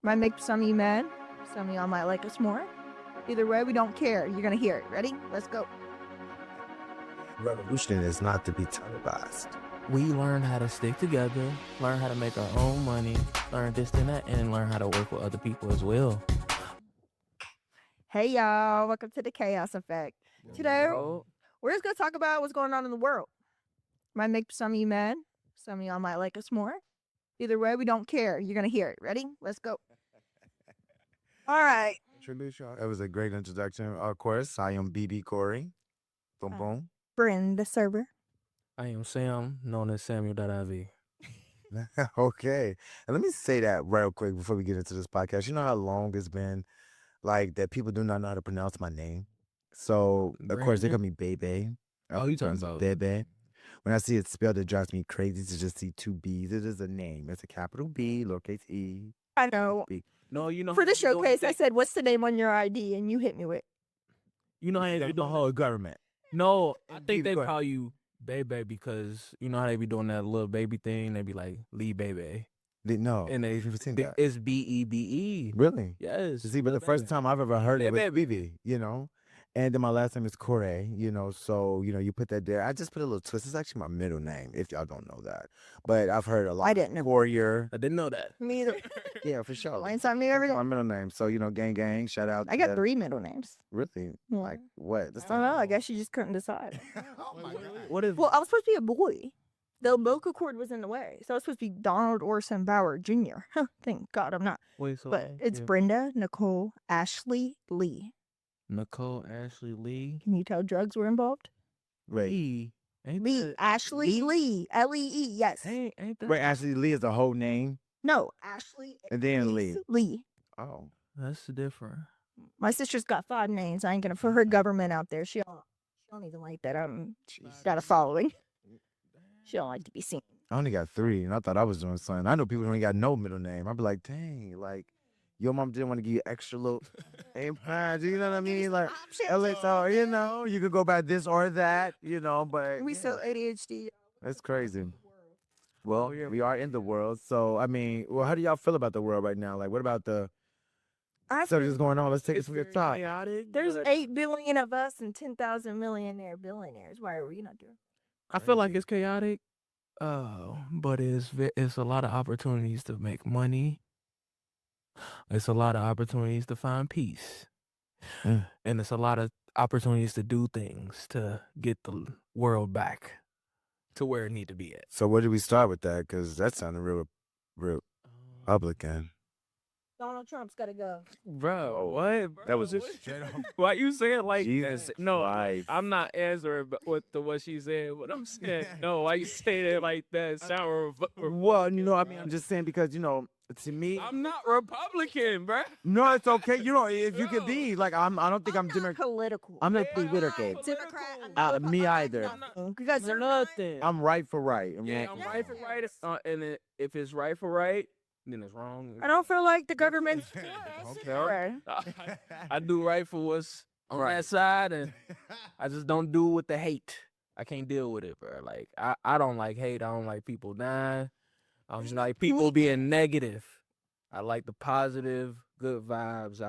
Might make some of you mad. Some of y'all might like us more. Either way, we don't care. You're going to hear it. Ready? Let's go. Revolution is not to be televised. We learn how to stick together, learn how to make our own money, learn this and that, and learn how to work with other people as well. Hey, y'all. Welcome to the Chaos Effect. Today, we're just going to talk about what's going on in the world. Might make some of you mad. Some of y'all might like us more. Either way, we don't care. You're going to hear it. Ready? Let's go. All right. Introduce y'all. It was a great introduction. Of course, I am BB Corey. Boom, boom. Bryn, the server. I am Sam, known as Samuel.iv. Okay. And let me say that real quick before we get into this podcast. You know how long it's been like that people do not know how to pronounce my name? So, of course, they call me Bebe. Oh, you talking about Bebe. When I see it spelled, it drives me crazy to just see two B's. It is a name. It's a capital B, lowercase e. I know. B. No, you know. For the showcase, I said, what's the name on your ID? And you hit me with. You know how they do The whole government. No, I think they Go ahead. call you Bebe because you know how they be doing that little baby thing. They be like Lee Bebe, No. and they You've seen that. it's BEBE. Really? Yes. See, but the first time I've ever heard it was BB, you know? And then my last name is Corey, you know, so, you know, you put that there. I just put a little twist. It's actually my middle name, if y'all don't know that. But I've heard a lot. I didn't know. Warrior. I didn't know that. Me either. Yeah, for sure. Mine's on me every day. My middle name. So, you know, gang, shout out. I got 3 middle names. Really? Yeah. Like, what? I don't know. I guess you just couldn't decide. Oh, my God. What is? Well, I was supposed to be a boy. The umbilical cord was in the way. So I was supposed to be Donald Orson Bauer Jr. Thank God I'm not. Wait, so But it's yeah. Brenda Nicole Ashley Lee. Nicole Ashley Lee. Can you tell drugs were involved? Wait. Lee. Ain't Lee. that- Ashley Lee. L-E-E. Yes. Ain't that? Wait, Ashley Lee is the whole name? No. Ashley. And then Lee. Lee. Oh. That's different. My sister's got 5 names. I ain't going to put her government out there. She don't even like that. Got a following. She don't like to be seen. I only got 3, and I thought I was doing something. I know people who ain't got no middle name. I'd be like, dang, like, your mom didn't want to give you extra little name pads, you know what I mean? Like, so, you know, you could go by this or that, you know, but We yeah, sell ADHD. that's crazy. Well, we are in the world, so, I mean, well, how do y'all feel about the world right now? Like, what about the stuff that's going on? Let's take it from your top. chaotic. There's 8 billion of us and 10,000 millionaire billionaires. Why are we not doing? I feel like it's chaotic. But it's a lot of opportunities to make money. It's a lot of opportunities to find peace. Mm. And it's a lot of opportunities to do things to get the world back to where it need to be at. So where do we start with that? Because that sounded real Republican. Donald Trump's got to go. Bro, what? Bro, That was what? just straight up. Why you saying like Jesus that? No, Christ. I'm not answering what she said. What I'm saying, no, why you say that like that? Sound Well, you know, I mean, I'm just saying because, you know, to me, I'm not Republican, bro. no, it's okay. You know, if you could be like, I don't think I'm not Democrat. political. I'm not political. Democrat. Me either. You guys are Nothing. I'm right for right. Yeah, I'm right for right. And if it's right for right, then it's wrong. I don't feel like the government's. Okay. I do right for what's on that side, and I just don't do with the hate. I can't deal with it, bro. Like I don't like hate. I don't like people dying. I don't like people being negative. I like the positive, good vibes.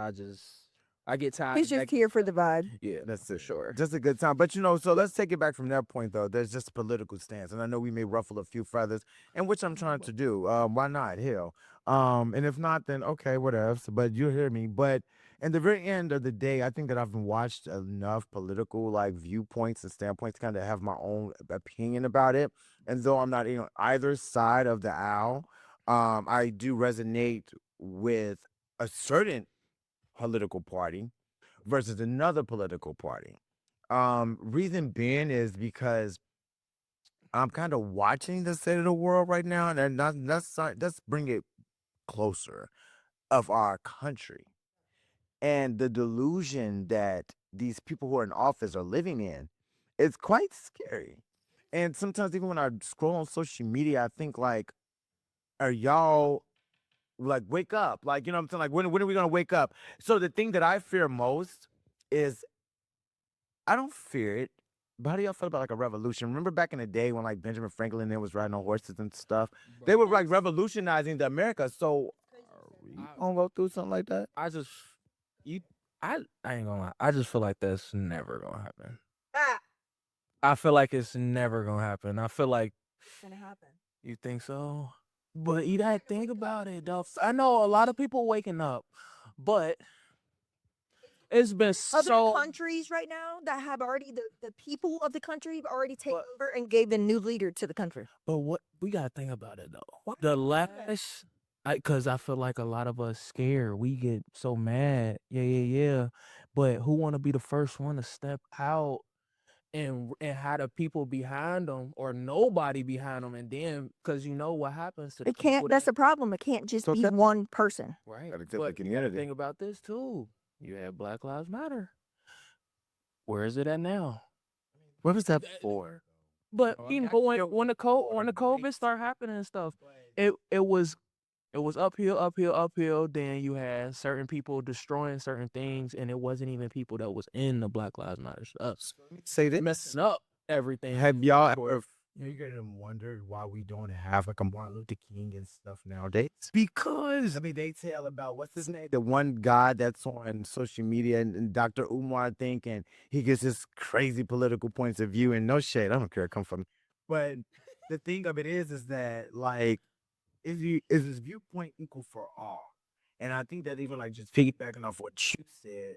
I get tired. He's just here for the vibe. Yeah, That's for it. sure. Just a good time. But, you know, so let's take it back from that point, though. There's just a political stance. And I know we may ruffle a few feathers, and which I'm trying to do. Why not? Hell. And if not, then okay, whatever. But you hear me. But in the very end of the day, I think that I've watched enough political like viewpoints and standpoints to kind of have my own opinion about it. And though I'm not on either side of the aisle, I do resonate with a certain political party versus another political party. Reason being is because I'm kind of watching the state of the world right now, and let's bring it closer of our country and the delusion that these people who are in office are living in. It's quite scary. And sometimes even when I scroll on social media, I think like, are y'all like wake up? Like, you know what I'm saying? Like when are we gonna wake up? So the thing that I fear most is I don't fear it. But how do y'all feel about like a revolution? Remember back in the day when like Benjamin Franklin there was riding on horses and stuff? They were like revolutionizing the America. So You gonna go through something like that? I just you I ain't gonna lie. I just feel like that's never gonna happen. Ah, I feel like it's never gonna happen. I feel like it's gonna happen. you think so, but you gotta think about it, though. I know a lot of people waking up, but it's been Other so. countries right now that have already the people of the country have already taken over and gave a new leader to the country. But what we gotta think about it though. The last, cause I feel like a lot of us scared. We get so mad. Yeah. But who want to be the first one to step out and have the people behind them or nobody behind them, and then cause you know what happens to the It can't. people That's that- the problem. It can't just So be that- one person. right. Gotta accept the But you gotta community. think about this too. You have Black Lives Matter. Where is it at now? What was that for? But you know when the COVID start happening and stuff, it was uphill. Then you had certain people destroying certain things, and it wasn't even people that was in the Black Lives Matter stuff. Say this. Messing up everything. Have y'all ever? You gonna wonder why we don't have like a Martin Luther King and stuff nowadays? Because I mean, they tell about what's his name, the one guy that's on social media, and Dr. Umar, I think, and he gets this crazy political points of view. And no shade, I don't care, it come from. But the thing of it is that like, is this viewpoint equal for all? And I think that even like just piggybacking off what you said,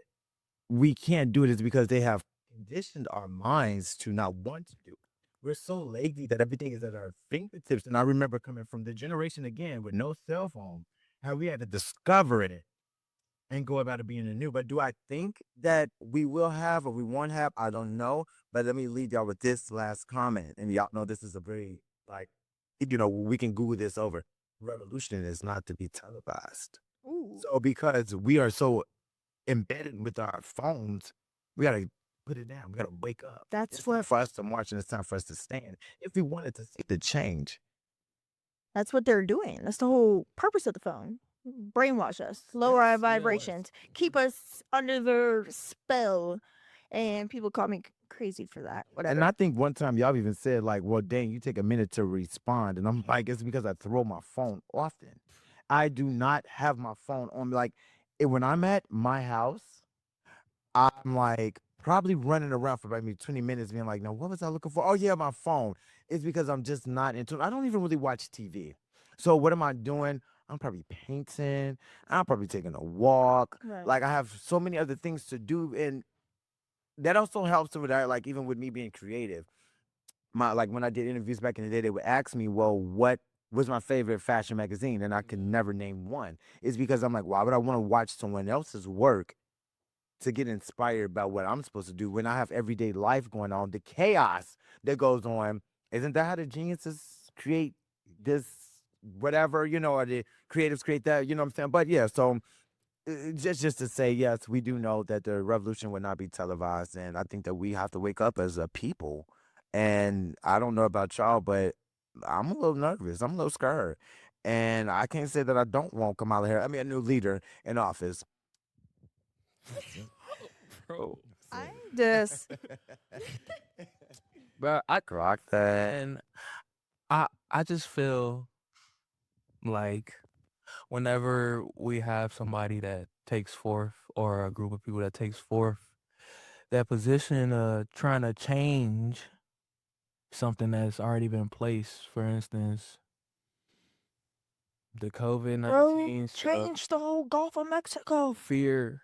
we can't do it is because they have conditioned our minds to not want to do it. We're so lazy that everything is at our fingertips. And I remember coming from the generation again with no cell phone, how we had to discover it and go about it being anew. But do I think that we will have or we won't have? I don't know. But let me leave y'all with this last comment. And y'all know this is a very, like, we can Google this over. Revolution is not to be televised. Ooh. So because we are so embedded with our phones, we gotta put it down. We gotta wake up. That's It's what. time for us to march, and it's time for us to stand. If we wanted to see the change, That's what they're doing. That's the whole purpose of the phone. Brainwash us, lower our Yes, vibrations, keep us under their spell. And people call me crazy for that. Whatever. and I think one time y'all even said like, "Well, dang, you take a minute to respond," and I'm like, "It's because I throw my phone often. I do not have my phone on me. Like, when I'm at my house, I'm like probably running around for maybe 20 minutes being like, no, what was I looking for? Oh yeah, my phone. It's because I'm just not into it. I don't even really watch TV. So what am I doing? I'm probably painting. I'm probably taking a walk. Right. Like I have so many other things to do. And that also helps with that, like even with me being creative. Like when I did interviews back in the day, they would ask me, well, what was my favorite fashion magazine? And I could never name one. It's because I'm like, why would I want to watch someone else's work to get inspired by what I'm supposed to do when I have everyday life going on, the chaos that goes on? Isn't that how the geniuses create this, whatever, or the creatives create that, you know what I'm saying? But yeah, so just to say, yes, we do know that the revolution will not be televised. And I think that we have to wake up as a people. And I don't know about y'all, but I'm a little nervous. I'm a little scared. And I can't say that I don't want Kamala Harris. I mean, a new leader in office. Bro. I'm just. Bro, I Clock that. and I just feel like whenever we have somebody that takes forth or a group of people that takes forth that position of trying to change something that's already been placed, for instance, the Bro, COVID-19 stuff, change the whole Gulf of Mexico. fear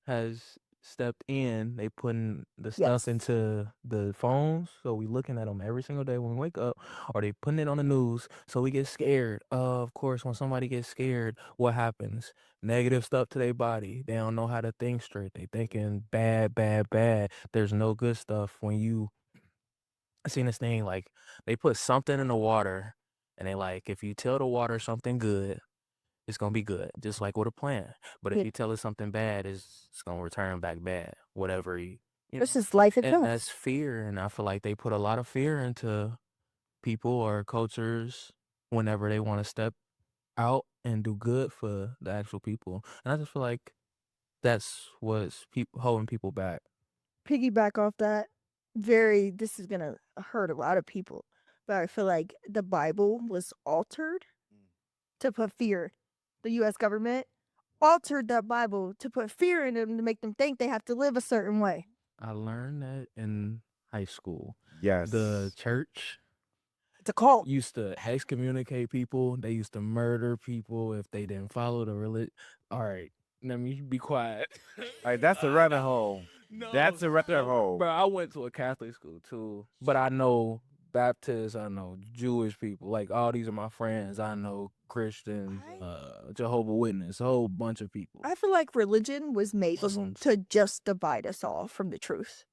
has stepped in. They putting the Yes. stuff into the phones, so we looking at them every single day when we wake up, or they putting it on the news, so we get scared. Of course, when somebody gets scared, what happens? Negative stuff to their body. They don't know how to think straight. They thinking bad. There's no good stuff. When you I seen this thing like they put something in the water, and they like if you tell the water something good, it's gonna be good, just like with a plant. But if Yeah. you tell it something bad, it's gonna return back bad. Whatever This is life and itself. that's fear. And I feel like they put a lot of fear into people or cultures whenever they want to step out and do good for the actual people. And I just feel like that's what's holding people back. Piggyback off that. This is gonna hurt a lot of people, but I feel like the Bible was altered to put fear. The U.S. government altered that Bible to put fear in them to make them think they have to live a certain way. I learned that in high school. Yes. The church It's a cult. used to excommunicate people. They used to murder people if they didn't follow the religion. All right, let me be quiet. All right, that's a rabbit hole. No, That's a rabbit hole. Bro, I went to a Catholic school too, but I know Baptists, I know Jewish people. Like all these are my friends. I know Christians, Jehovah Witness, a whole bunch of people. I feel like religion was made Muslims. to just divide us all from the truth.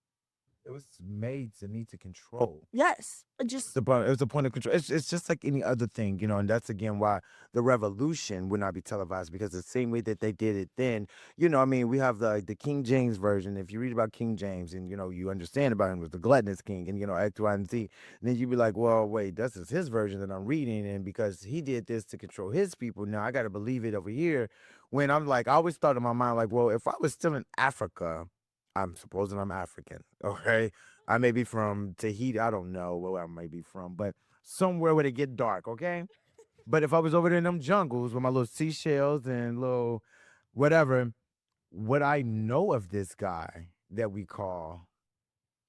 It was made to need to control. Yes, just It was a point of control. It's just like any other thing, you know, and that's again why the revolution would not be televised, because the same way that they did it then, you know, I mean, we have the King James version. If you read about King James and, you know, you understand about him was the gluttonous king and, you know, X, Y, and Z, and then you'd be like, well, wait, this is his version that I'm reading. And because he did this to control his people, now I got to believe it over here. When I'm like, I always thought in my mind, like, well, if I was still in Africa, I'm supposing I'm African, okay? I may be from Tahiti. I don't know where I may be from, but somewhere where it get dark, okay? But if I was over there in them jungles with my little seashells and little whatever, would I know of this guy that we call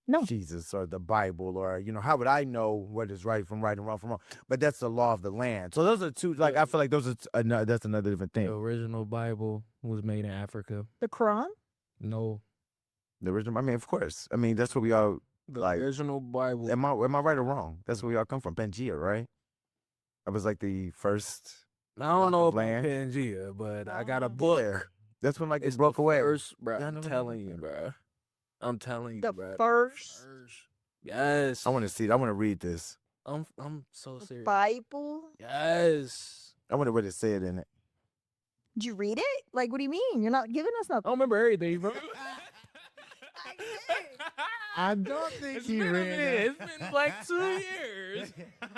No. Jesus or the Bible, or, you know, how would I know what is right from right and wrong from wrong? But that's the law of the land. So those are two, like, I feel like those are, that's another different The thing. original Bible was made in Africa. the Quran. No, The original, I mean, of course. I mean, that's where we all, the like, original Bible. am I right or wrong? That's where we all come from, Pangea, right? That was like the first. I don't know about land. Pangea, but I got a Ah. book. Yeah. That's when, like, It's it broke the away. First, bro. Yeah, I I'm know that. telling you, bro. I'm telling you, The bro. first Yes. I want to see it. I want to read this. I'm so serious. Bible. Yes. I wonder what it said in it. Did you read it? Like, what do you mean? You're not giving us I nothing. don't remember everything, bro. I don't think It's been a minute. It's been like 2 years.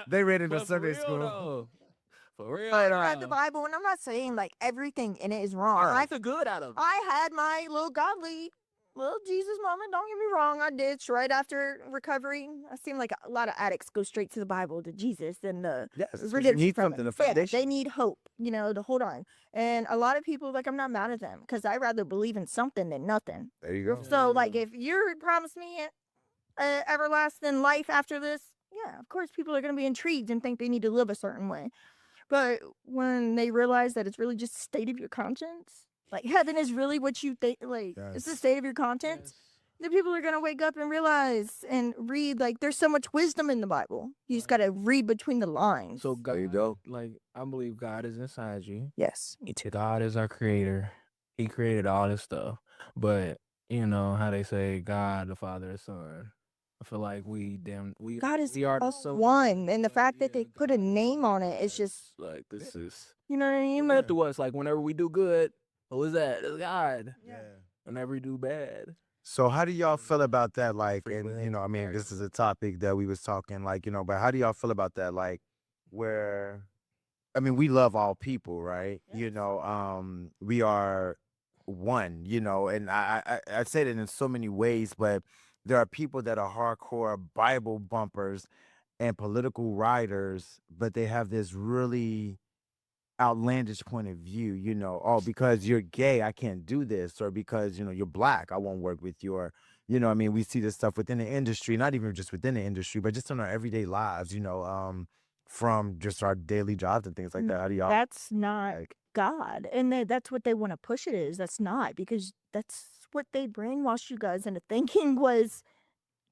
They read it in But for Sunday real, school. though. For real. I read the Bible, and I'm not saying like everything in it is wrong. I like the good out of it. I had my little godly, little Jesus moment. Don't get me wrong, I did right after recovery. I seem like a lot of addicts go straight to the Bible, to Jesus, and the Yes, 'cause you redemption need from something, it. a Yeah, foundation. they need hope, you know, to hold on. And a lot of people, like, I'm not mad at them because I rather believe in something than nothing. There you go. So, like, if you promise me everlasting life after this, yeah, of course, people are going to be intrigued and think they need to live a certain way. But when they realize that it's really just state of your conscience, like heaven is really what you think, like it's the Yes. state of your conscience, the people are gonna wake up and realize and read, like, there's so much wisdom in the Bible. You just gotta read between the lines. So God, There you go. like, I believe God is inside you. Yes, me too. God is our creator. He created all this stuff. But you know how they say God, the Father, the Son. I feel like we God is we are the all Son. one, and the fact that Yeah, they put a God is name one. on it is just, like this is you know what I mean? meant But to us. Like whenever we do good, who is that? It's God. yeah. Whenever we do bad, So how do y'all feel about that? Like, Free and will. you know, I mean, this is a topic that we was talking, like, you know, but how do y'all feel about that? Like, where, I mean, we love all people, right? You know, we are one, you know, and I say that in so many ways, but there are people that are hardcore Bible bumpers and political writers, but they have this really outlandish point of view, you know, oh, because you're gay, I can't do this, or because, you know, you're black, I won't work with you, or, you know, I mean, we see this stuff within the industry, not even just within the industry, but just in our everyday lives, you know, from just our daily jobs and things like that. How do y'all That's not like? God, and that's what they want to push it is. That's not, because that's what they brainwashed you guys into thinking was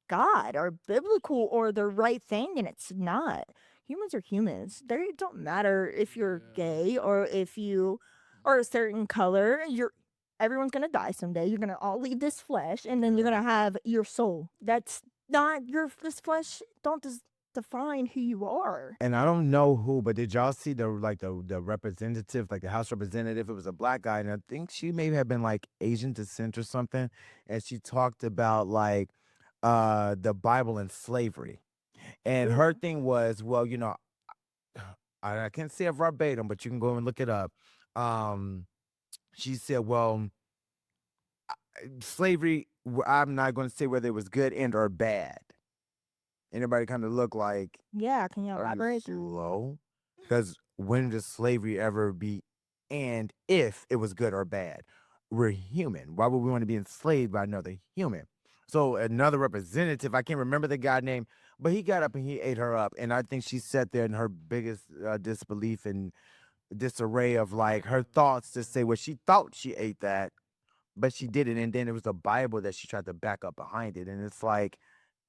God or biblical or the right thing, and it's not. Humans are humans. They don't matter if you're gay or if you are a certain color. Everyone's gonna die someday. You're gonna all leave this flesh, and then you're gonna have your soul. That's not this flesh. Don't define who you are. And I don't know who, but did y'all see the representative, like the House representative? It was a black guy, and I think she may have been like Asian descent or something. And she talked about like the Bible and slavery. And her thing was, well, you know, I can't say it verbatim, but you can go and look it up. She said, well, slavery, I'm not going to say whether it was good and or bad. Anybody kind of look like, Yeah, can you are you elaborate? slow? Because when does slavery ever be and if it was good or bad. We're human. Why would we want to be enslaved by another human? So another representative, I can't remember the guy name, but he got up and he ate her up. And I think she sat there in her biggest disbelief and disarray of like her thoughts to say, well, she thought she ate that, but she didn't. And then it was the Bible that she tried to back up behind it. And it's like,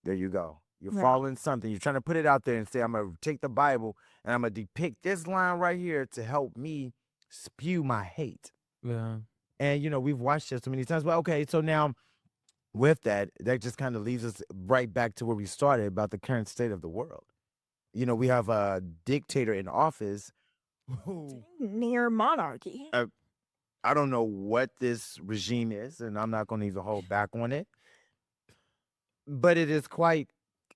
there you go. You're Yeah. following something. You're trying to put it out there and say, I'm going to take the Bible and I'm going to depict this line right here to help me spew my hate. Yeah. And, you know, we've watched this so many times. Well, okay, so now with that, that just kind of leaves us right back to where we started about the current state of the world. You know, we have a dictator in office who Near monarchy. I don't know what this regime is, and I'm not going to even hold back on it. But it is quite,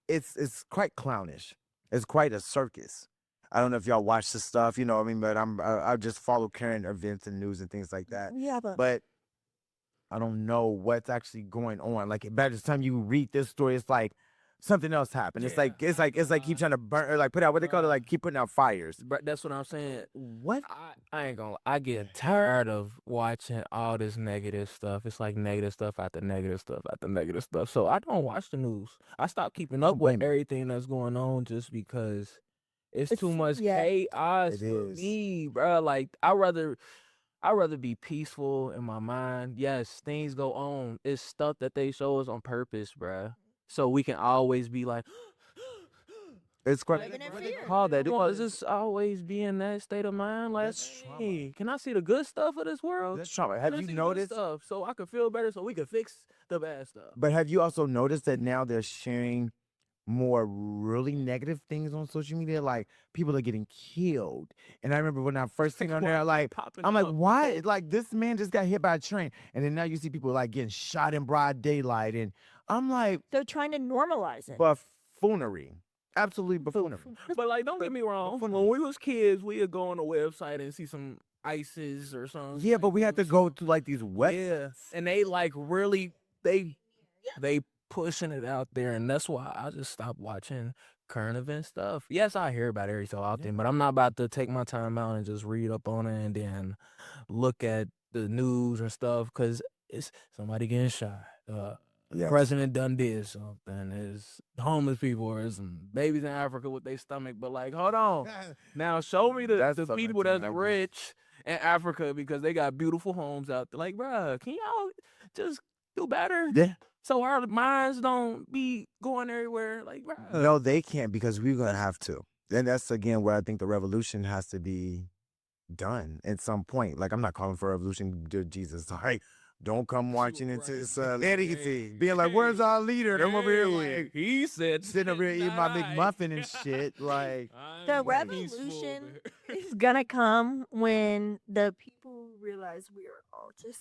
it's quite clownish. It's quite a circus. I don't know if y'all watch this stuff, you know what I mean? But I just follow current events and news and things like that. Yeah, But I don't know what's actually going on. Like by the time you read this story, it's like something else happened. It's like keep trying to burn or like put out what they call it, like keep putting out fires. But that's what I'm saying. What? I ain't gonna. I get tired of watching all this negative stuff. It's like negative stuff after negative stuff after negative stuff. So I don't watch the news. I stopped keeping up with everything that's going on just because it's too much chaos It for is. me, bro. Like I rather be peaceful in my mind. Yes, things go on. It's stuff that they show us on purpose, bro. So we can always be like, It's quite. Living in fear. call that. Well, just always be in that state of mind. Like, That's trauma. hey, can I see the good stuff of this world? That's trauma. Can Have I you see the good noticed? stuff so I can feel better, so we can fix the bad stuff? But have you also noticed that now they're sharing more really negative things on social media? Like people are getting killed. And I remember when I first seen on there, like Popping I'm like, up. why? Like this man just got hit by a train, and then now you see people like getting shot in broad daylight, and I'm like, They're trying to normalize it. buffoonery, absolutely buffoonery. But like, don't get me wrong. When we was kids, we would go on a website and see some ISIS or something. Yeah, but we had to go to like these wet. Yeah, and they like really they pushing it out there, and that's why I just stopped watching current event stuff. Yes, I hear about it every so often, but I'm not about to take my time out and just read up on it and then look at the news or stuff because it's somebody getting shot. Yes. President done did something. There's homeless people or some babies in Africa with their stomach. But like, hold on. Now show me the something people that's like- rich in Africa because they got beautiful homes out there. Like, bruh, can y'all just do better? Yeah. So our minds don't be going everywhere. Like, bruh. No, they can't because we're gonna have to. And that's again where I think the revolution has to be done at some point. Like I'm not calling for a revolution, dear Jesus. Like, don't come marching into this anything. Being like, where's our leader? I'm over here like, He said, sitting over here eating my McMuffin and shit. Like The revolution is gonna come when the people realize we are all just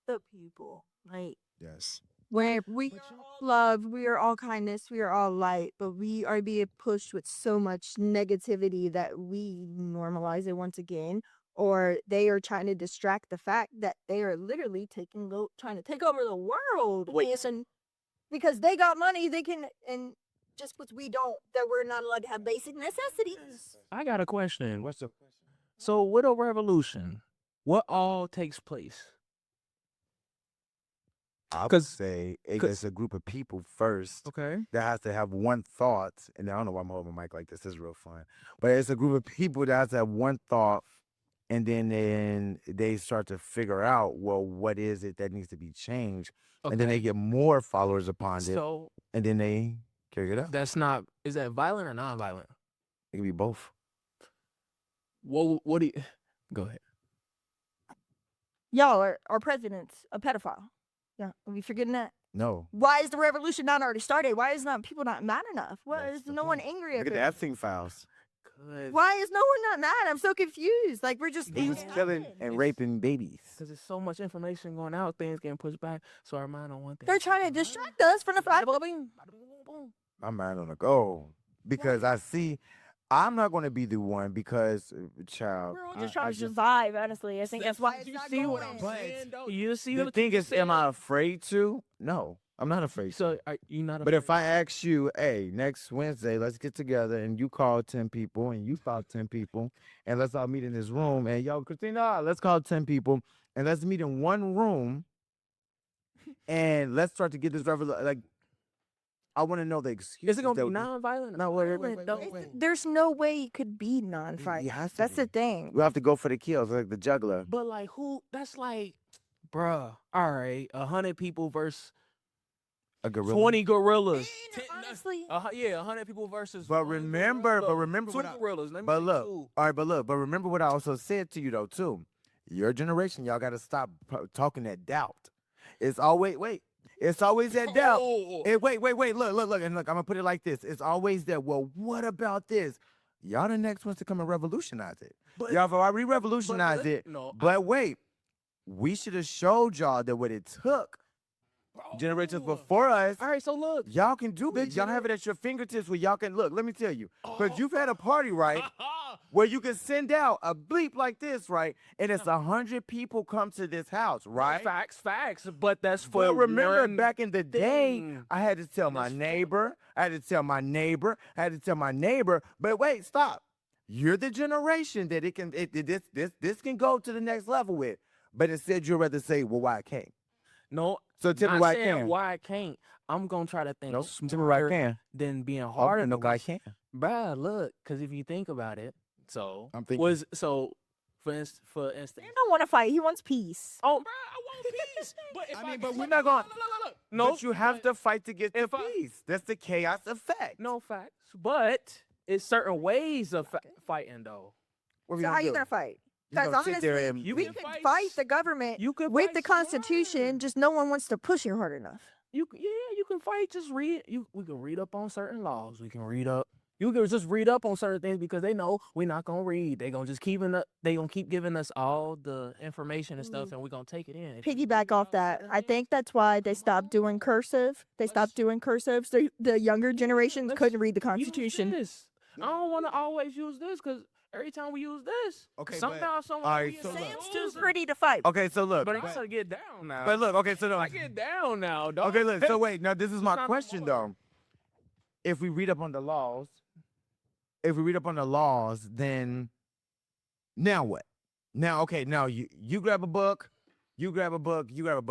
the people. Like yes. where we are all love, we are all kindness, we are all light, but we are being pushed with so much negativity that we normalize it once again. Or they are trying to distract the fact that they are literally trying to take over the world. Listen, because they got money, they can, and just because we don't, that we're not allowed to have basic necessities. I got a question. What's the question? So with a revolution, what all takes place? I would 'Cause- say cause- it's a group of people first Okay. that has to have one thought. And I don't know why I'm holding my mic like this. This is real fun. But it's a group of people that has to have one thought. And then they start to figure out, well, what is it that needs to be changed? And then they get more followers upon it. So And then they carry it out. that's not, is that violent or non-violent? It can be both. What do you, go ahead. Y'all, our president's a pedophile. Yeah, are we forgetting that? No. Why is the revolution not already started? Why is not people not mad enough? Why That's is the no one point. angry Look at at the it? Epstein files. Why is no one not mad? I'm so confused. Like we're just He was killing and raping babies. Because there's so much information going out, things getting pushed back, so our mind on one thing. They're trying to distract us from the fact. My mind on the go. Because I see, I'm not going to be the one because, child. We're all just trying to survive, honestly. I think that's why it's You not see what going. I'm saying, though? You see The thing is, am I afraid to? No. I'm not afraid. So are you not? But if I ask you, hey, next Wednesday, let's get together, and you call 10 people, and you call 10 people, and let's all meet in this room, and yo, Christina, let's call 10 people, and let's meet in one room, and let's start to get this revolution. Like, I want to know the excuse. Is it gonna be non-violent? No, There's no way it could be non-fight. That's the thing. We have to go for the kills, like the juggler. But like, who? That's like, bruh. All right, 100 people versus A gorilla. 20 gorillas. Honestly, 100 people versus. But remember, two what I- gorillas. Let me But say look, two. all right, but remember what I also said to you though too. Your generation, y'all got to stop talking that doubt. It's always It's always that doubt. Wait. Look, and look. I'm gonna put it like this. It's always that. Well, what about this? Y'all the next ones to come and revolutionize it. But- Y'all have already revolutionized it. No, But wait, we should have showed y'all that what it took generations before us. All right, so look. Y'all can do it. Y'all have it at your fingertips where y'all can look. Let me tell you, because you've had a party, right, where you can send out a bleep like this, right, and it's 100 people come to this house, right? Facts. But that's for. But remember, one back in the day, thing. I had to tell my neighbor. I had to tell my neighbor. I had to tell my neighbor. But wait, stop. You're the generation that this can go to the next level with. But instead, you'd rather say, well, why I can't? No. So tell me not why I saying can't. why I can't. I'm gonna try to think Nope. Tell me why I smarter can. than being Oh, harder. no, I can't. Bruh, look, because if you think about it, I'm thinking. for instance, he don't want to fight. He wants peace. oh, bruh, I want peace. But if I mean, but but we're not going. look. No, But you have to fight to get the if I- peace. That's the chaos effect. No facts, but it's certain ways of fighting though. What we So how gonna you do? gonna fight? You gonna Because sit there honestly, and- You we can could fight fight the government You could with fight the Constitution. smarter. Just no one wants to push it hard enough. You can fight. Just read. We can read up on certain laws. We can read up. You can just read up on certain things because they know we're not gonna read. They gonna just they gonna keep giving us all the information and stuff, and we're gonna take it in. Piggyback off that, I think that's why they stopped doing cursive. They stopped doing cursive. So the younger generations let's couldn't read the Use Constitution. this. I don't want to always use this because every time we use this, Okay, somehow someone all right, be a so look. Sam's loser. too pretty to fight. Okay, so look. But I gotta get down now. But look. Okay, so no. I get down now, dog. Okay, look. So wait. Now this is my not no question more. though. If we read up on the laws, then now what? Now, okay, now you grab a book, you grab a book.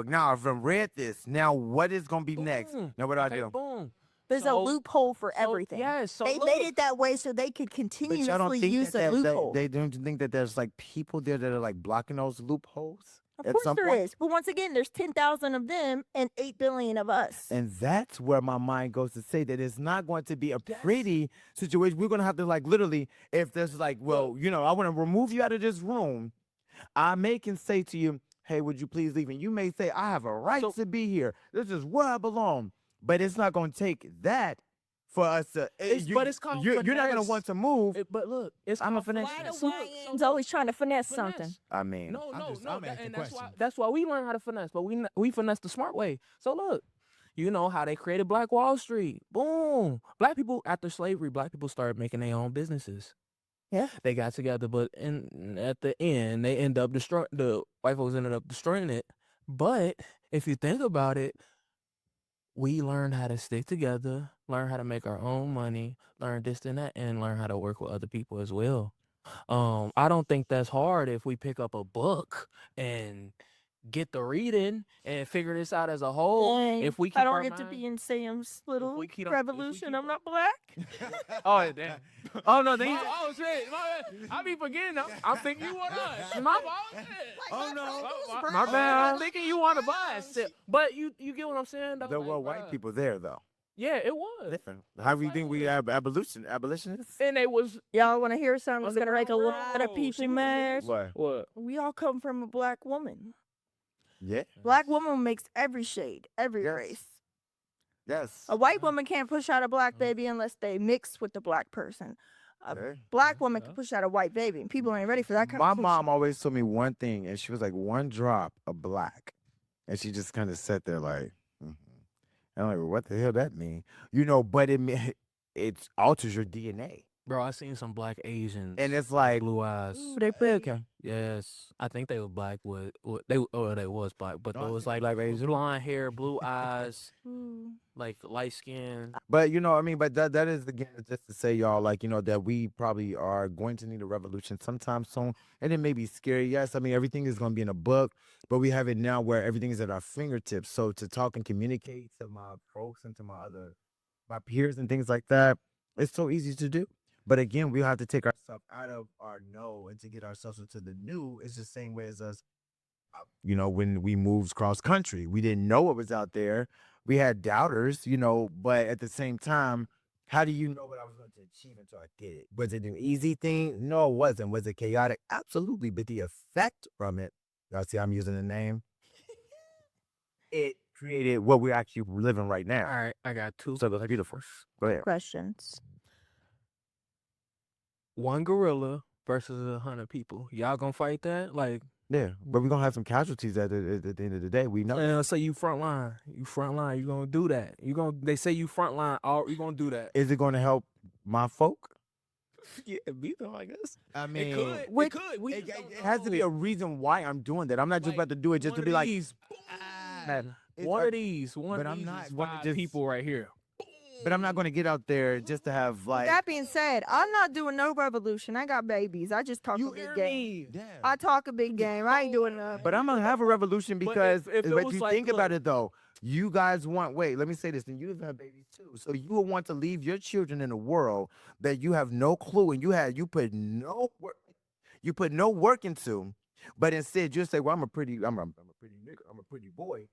Now I've read this. Now what is gonna be next? Boom. Now what do I Okay, do? boom. There's a So- loophole for So, everything. Yes. So They look, made it that way so they could But y'all don't continuously think use the that loophole. they don't think that there's like people there that are like blocking those loopholes? Of at course some there point? is. But once again, there's 10,000 of them and 8 billion of us. And that's where my mind goes to say that it's not going to be a pretty situation. We're going to have to like literally, if there's like, well, I want to remove you out of this room. I can say to you, hey, would you please leave? And you may say, I have a right to be here. This is where I belong. But it's not going to take that for us to. but it's called You're not going to finesse. want to move. But look, it's I'm a called finesse. Why the So look, YNs always trying to finesse finesse. something? I mean, No, I'm asking and that's why questions. that's why we learn how to finesse, but we finesse the smart way. So look, you know how they created Black Wall Street. Boom. Black people after slavery, black people started making their own businesses. Yeah. They got together, but at the end, they end up destroying the white folks ended up destroying it. But if you think about it, we learned how to stick together, learn how to make our own money, learn this and that, and learn how to work with other people as well. I don't think that's hard if we pick up a book and get the reading and figure this out as a whole. Dang, If we keep I don't our get to mind- be in Sam's little we keep- if we revolution. keep I'm our- not black. Oh damn! oh no, they. Oh shit! I be forgetting. I'm thinking you want us. My fault. Oh no. My bad. I'm thinking you want to buy us. But you get what I'm saying? Though? There were Like, white bruh. people there though. Yeah, it was. Different. How do you think we have abolitionists? And they was Y'all want to hear something that's gonna make a Underground lot of Railroad. people She was mad? against- What? What? We all come from a black woman. Yeah. Black woman makes every shade, every Yes. race. Yes. A white woman can't push out a black baby unless they mix with the black person. A Okay. black woman can push out a white baby, and people ain't ready for that kind My of mom always told me one thing, and she was like, one drop of black. And she just kind of sat there like, I'm like, well, what the hell that mean? But it alters your DNA. Bro, I seen some black Asians. And it's like, blue eyes. Ooh, they play okay. Yes, I think they were black. They was black, but No, I it was think like they were blonde hair, blue eyes. like light skin. But you know, I mean, but that is again just to say, y'all, like, you know, that we probably are going to need a revolution sometime soon, and it may be scary. Yes, I mean everything is going to be in a book, but we have it now where everything is at our fingertips. So to talk and communicate to my folks and to my peers and things like that, it's so easy to do. But again, we have to take ourselves out of our no and to get ourselves into the new. It's the same way as us, you know, when we moved cross country, we didn't know what was out there. We had doubters, you know, but at the same time, how do you know what I was going to achieve until I did it? Was it an easy thing? No, it wasn't. Was it chaotic? Absolutely. But the effect from it, y'all see, I'm using the name, it created what we're actually living right All now. right, I got two. So those are beautiful. Go ahead. Questions. One gorilla versus 100 people. Y'all gonna fight that? Like, Yeah, but we're going to have some casualties at the end of the day. We know. say you front line. You gonna do that. They say you front line. You gonna do that? Is it going to help my folk? Yeah, beat them, I guess. I mean, It could. With- It could. We It, just it don't has to be know. a reason why I'm doing that. I'm not just Like, about to do it just one to of be like, these, it's one a- of these, one but of I'm these not is gonna 5 just- people right here. but I'm not going to get out there just to have like. That being said, I'm not doing no revolution. I got babies. I just talk a big game. me? I talk a big game. I ain't doing nothing. But I'm gonna have a revolution But because if it but was you like, think about look. it though, you guys want. Wait, let me say this, and you have babies too, so you will want to leave your children in a world that you have no clue, and you put no work into, but instead you say, well, I'm a pretty nigga, I'm a pretty boy.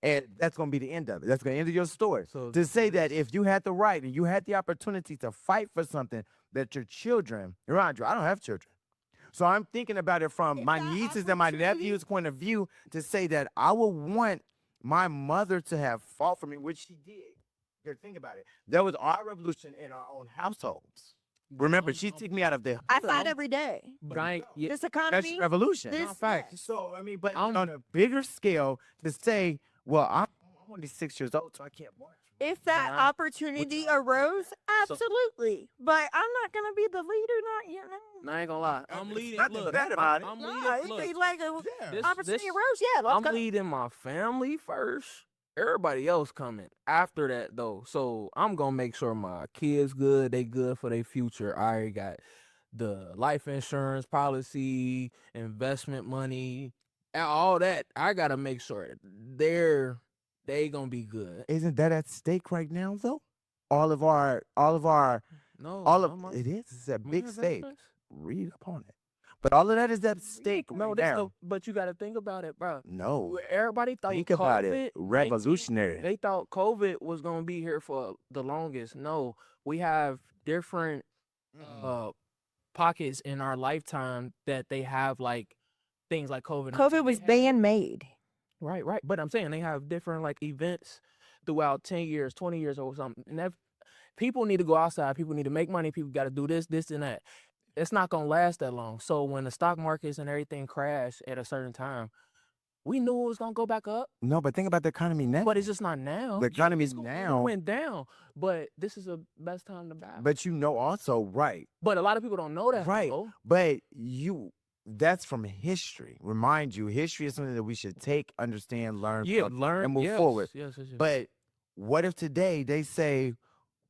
And that's going to be the end of it. That's going to end of your story. So To say that if you had the right and you had the opportunity to fight for something that your children, Andrew, I don't have children. So I'm thinking about it from If my that nieces and my opportunity- nephews' point of view to say that I would want my mother to have fought for me, which she did. Because think about it. There was our revolution in our own households. Remember, she took me out of the I fight every day. But I ain't. Yeah, This That's economy. revolution. This no, facts. So I mean, but I'm- on a bigger scale, to say, well, I'm only 6 years old, so I can't march. If that Nah. opportunity arose, absolutely. But I'm not gonna be the leader. Not you know. I ain't gonna lie. I'm leading. nothing Look, bad about it. I'm Nah, leading. it's Look, like a this- opportunity this- arose. Yeah, let's I'm go. leading my family first. Everybody else coming after that though. So I'm gonna make sure my kids good. They good for their future. I already got the life insurance policy, investment money, and all that. I gotta make sure they gonna be good. Isn't that at stake right now, though? All of our, No, it is. It's a my big stake. investments? Read up on it. But all of that is at stake No, right this now. but you gotta think about it, bro. No, Everybody thought think about it. COVID- Revolutionary. They thought COVID was gonna be here for the longest. No, we have different pockets in our lifetime that they have like things like COVID. COVID was man-made. Right. But I'm saying they have different like events throughout 10 years, 20 years or something. And that people need to go outside. People need to make money. People got to do this, and that. It's not gonna last that long. So when the stock markets and everything crash at a certain time, we knew it was gonna go back up, No, but think about the economy now. but it's just not now. The economy's It now. went down, but this is the best time to buy. But you know also, right. But a lot of people don't know that. Right. though. But that's from history. Remind you, history is something that we should take, understand, learn Yeah, from, learn and move yes, forward. Yes. But what if today they say,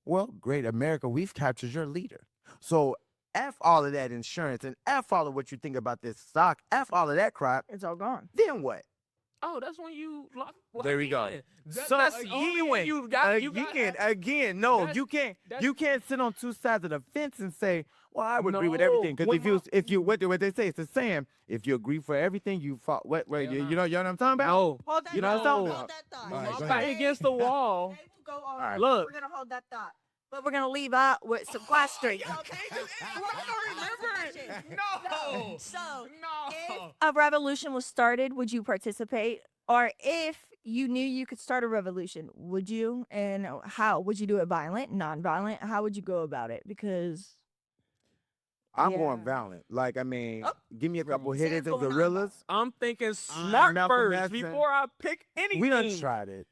well, great, America, we've captured your leader. So F all of that insurance and F all of what you think about this stock, F all of that crap, It's all gone. then what? Oh, that's when you lock. There we go. in. So That's the only way you got. You got again, no, that's- you can't. that's- You can't sit on two sides of the fence and say, "Well, I would agree with everything." No, Because if you what they say, it's a saying. If you agree for everything, you fought. What? Hell you nah. know what I'm talking about? No, Hold that You know what I'm thought. talking Hold about? that thought. All right, my go back ahead. against the wall. Okay, we'll go on. right. Look. We're gonna hold that thought, but we're gonna leave out with some questions. Okay. No. So, No. if a revolution was started, would you participate? Or if you knew you could start a revolution, would you? And how would you do it? Violent, non-violent? How would you go about it? Because I'm Yeah. going violent. Like, I mean, Oh. give me a couple Say hitters it's of going gorillas. I'm thinking smart Malcolm first X and- before I pick anything. We done tried it.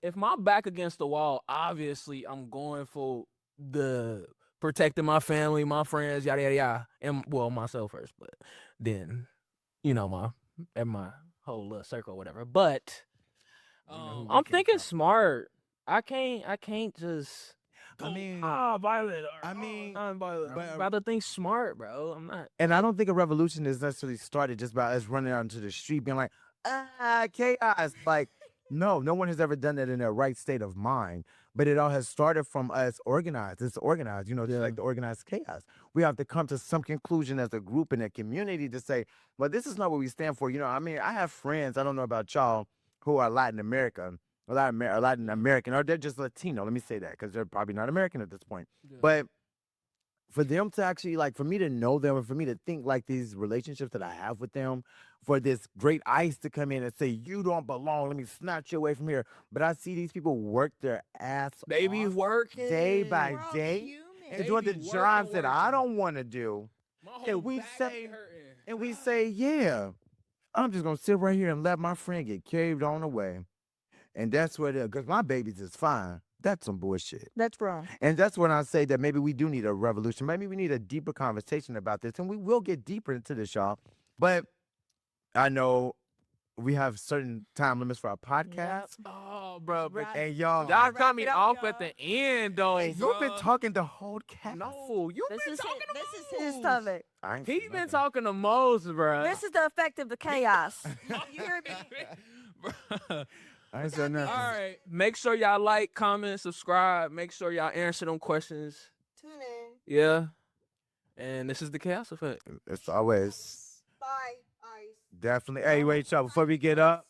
If my back against the wall, obviously I'm going for the protecting my family, my friends, yada yada yada, and well myself first, but then my whole little circle, or whatever. But We know who we I'm came thinking from. smart. I can't just. I mean, violent. I mean, non-violent. but- I'm about to think smart, bro. I'm not. and I don't think a revolution is necessarily started just by us running out into the street being like, chaos. Like, no one has ever done that in their right state of mind. But it all has started from us organized. It's organized, they're like the organized chaos. We have to come to some conclusion as a group in a community to say, well, this is not what we stand for. I have friends, I don't know about y'all, who are Latin American, Latin American, or they're just Latino. Let me say that because they're probably not American at this point. Yeah. But for them to actually, like, for me to know them and for me to think like these relationships that I have with them, for this great ice to come in and say, you don't belong, let me snatch you away from here. But I see these people work their ass They be off working day by We're all day human. and They doing the be jobs that I working. don't want to do. My And whole we back say- ain't hurting. And we say, yeah, I'm just going to sit right here and let my friend get carried on away. And that's what it is, because my baby's is fine. That's some bullshit. That's wrong. And that's when I say that maybe we do need a revolution. Maybe we need a deeper conversation about this. And we will get deeper into this, y'all. But I know we have certain time limits for our podcast. Oh, bro. But Right. And y'all, y'all Wrap cut me it up, off y'all. at the end, though. you've been bruh. talking the whole cast. No, you This been is talking to this is his Mose. topic. I ain't He said been nothing. talking to Mose, bro. This is the effect of the chaos. You hear me? Bruh. I ain't said nothing. All right. Make sure y'all like, comment, subscribe. Make sure y'all answer them questions. Tune in. Yeah. And this is the Chaos Effect. It's always Bye, Ice. definitely. Hey, wait, y'all. Before we get up,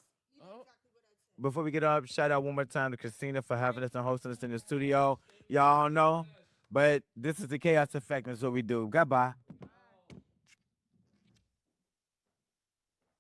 shout out one more time to Christina for having us and hosting us in the studio. Y'all know, but this is the Chaos Effect. That's what we do. Goodbye.